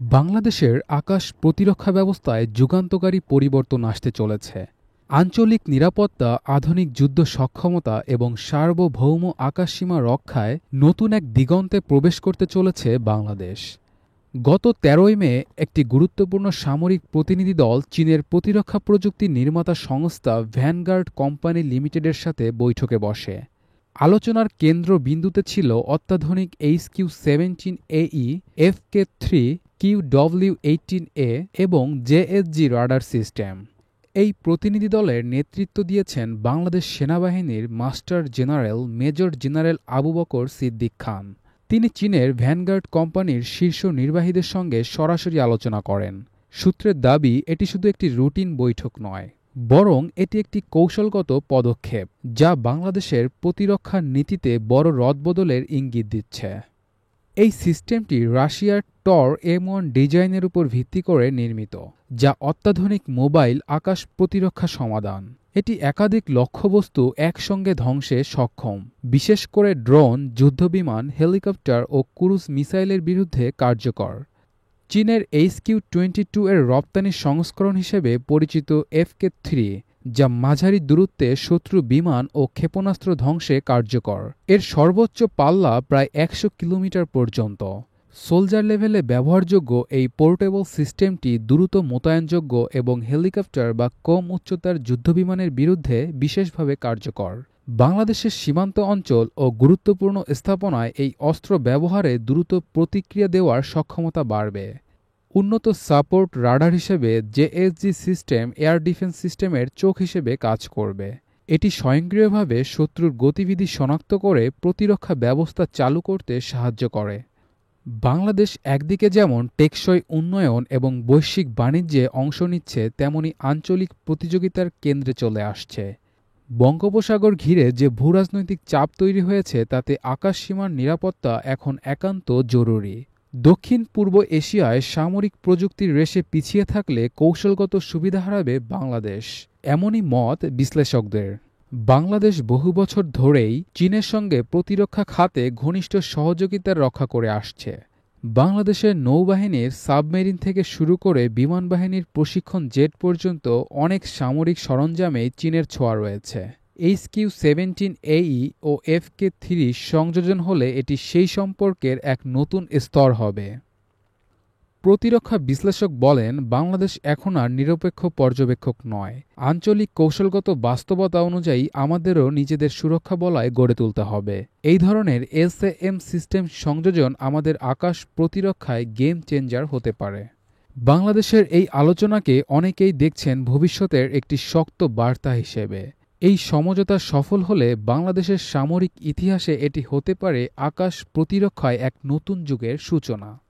বাংলাদেশের আকাশ প্রতিরক্ষা ব্যবস্থায় যুগান্তকারী পরিবর্তন আসতে চলেছে। আঞ্চলিক নিরাপত্তা, আধুনিক যুদ্ধ সক্ষমতা এবং সার্বভৌম আকাশসীমা রক্ষায় নতুন এক দিগন্তে প্রবেশ করতে চলেছে বাংলাদেশ। গত ১৩ই মে একটি গুরুত্বপূর্ণ সামরিক প্রতিনিধি দল চীনের প্রতিরক্ষা প্রযুক্তি নির্মাতা সংস্থা ভ্যানগার্ড কোম্পানি লিমিটেডের সাথে বৈঠকে বসে। আলোচনার কেন্দ্রবিন্দুতে ছিল অত্যাধুনিক HQ-17AE, FK-3, QW-18A এবং JSG রাডার সিস্টেম। এই প্রতিনিধি দলের নেতৃত্ব দিয়েছেন বাংলাদেশ সেনাবাহিনীর master general major general Abu Bakar Siddique Khan. তিনি চীনের ভ্যানগার্ড কোম্পানির শীর্ষ নির্বাহীদের সঙ্গে সরাসরি আলোচনা করেন। সূত্রের দাবি, এটি শুধু একটি রুটিন বৈঠক নয়, বরং এটি একটি কৌশলগত পদক্ষেপ যা বাংলাদেশের প্রতিরক্ষা নীতিতে বড় রদবদলের ইঙ্গিত দিচ্ছে। এই সিস্টেমটি রাশিয়ার টর M1 ডিজাইনের উপর ভিত্তি করে নির্মিত, যা অত্যাধুনিক মোবাইল আকাশ প্রতিরক্ষা সমাধান। এটি একাধিক লক্ষ্যবস্তু একসঙ্গে ধ্বংসে সক্ষম, বিশেষ করে ড্রোন, যুদ্ধবিমান, হেলিকপ্টার ও ক্রুজ মিসাইলের বিরুদ্ধে কার্যকর। চীনের HQ-22 এর রপ্তানি সংস্করণ হিসেবে পরিচিত FK-3, যা মাঝারি দূরত্বে শত্রু বিমান ও ক্ষেপণাস্ত্র ধ্বংসে কার্যকর। এর সর্বোচ্চ পাল্লা প্রায় ১০০ কিলোমিটার পর্যন্ত। সোলজার লেভেলে ব্যবহারযোগ্য এই পোর্টেবল সিস্টেমটি দ্রুত মোতায়েনযোগ্য এবং হেলিকপ্টার বা কম উচ্চতার যুদ্ধবিমানের বিরুদ্ধে বিশেষভাবে কার্যকর। বাংলাদেশের সীমান্ত অঞ্চল ও গুরুত্বপূর্ণ স্থাপনায় এই অস্ত্র ব্যবহারে দ্রুত প্রতিক্রিয়া দেওয়ার সক্ষমতা বাড়বে। উন্নত সাপোর্ট রাডার হিসেবে JSG সিস্টেম এয়ার ডিফেন্স সিস্টেমের চোখ হিসেবে কাজ করবে। এটি স্বয়ংক্রিয়ভাবে শত্রুর গতিবিধি শনাক্ত করে প্রতিরক্ষা ব্যবস্থা চালু করতে সাহায্য করে। বাংলাদেশ একদিকে যেমন টেকসই উন্নয়ন এবং বৈশ্বিক বাণিজ্যে অংশ নিচ্ছে, তেমনি আঞ্চলিক প্রতিযোগিতার কেন্দ্রে চলে আসছে। বঙ্গোপসাগর ঘিরে যে ভূরাজনৈতিক চাপ তৈরি হয়েছে, তাতে আকাশসীমার নিরাপত্তা এখন একান্ত জরুরি। দক্ষিণ পূর্ব এশিয়ায় সামরিক প্রযুক্তির রেশে পিছিয়ে থাকলে কৌশলগত সুবিধা হারাবে বাংলাদেশ, এমনই মত বিশ্লেষকদের। বাংলাদেশ বহু বছর ধরেই চীনের সঙ্গে প্রতিরক্ষা খাতে ঘনিষ্ঠ সহযোগিতা রক্ষা করে আসছে। বাংলাদেশের নৌবাহিনীর সাবমেরিন থেকে শুরু করে বিমান বাহিনীর প্রশিক্ষণ জেট পর্যন্ত অনেক সামরিক সরঞ্জামেই চীনের ছোঁয়া রয়েছে। HQ-17AE ও FK-3 সংযোজন হলে এটি সেই সম্পর্কের এক নতুন স্তর হবে। প্রতিরক্ষা বিশ্লেষক বলেন, বাংলাদেশ এখন আর নিরপেক্ষ পর্যবেক্ষক নয়। আঞ্চলিক কৌশলগত বাস্তবতা অনুযায়ী আমাদেরও নিজেদের সুরক্ষা বলয় গড়ে তুলতে হবে। এই ধরনের SAM সিস্টেম সংযোজন আমাদের আকাশ প্রতিরক্ষায় গেম চেঞ্জার হতে পারে। বাংলাদেশের এই আলোচনাকে অনেকেই দেখছেন ভবিষ্যতের একটি শক্ত বার্তা হিসেবে। এই সমঝোতা সফল হলে বাংলাদেশের সামরিক ইতিহাসে এটি হতে পারে আকাশ প্রতিরক্ষায় এক নতুন যুগের সূচনা।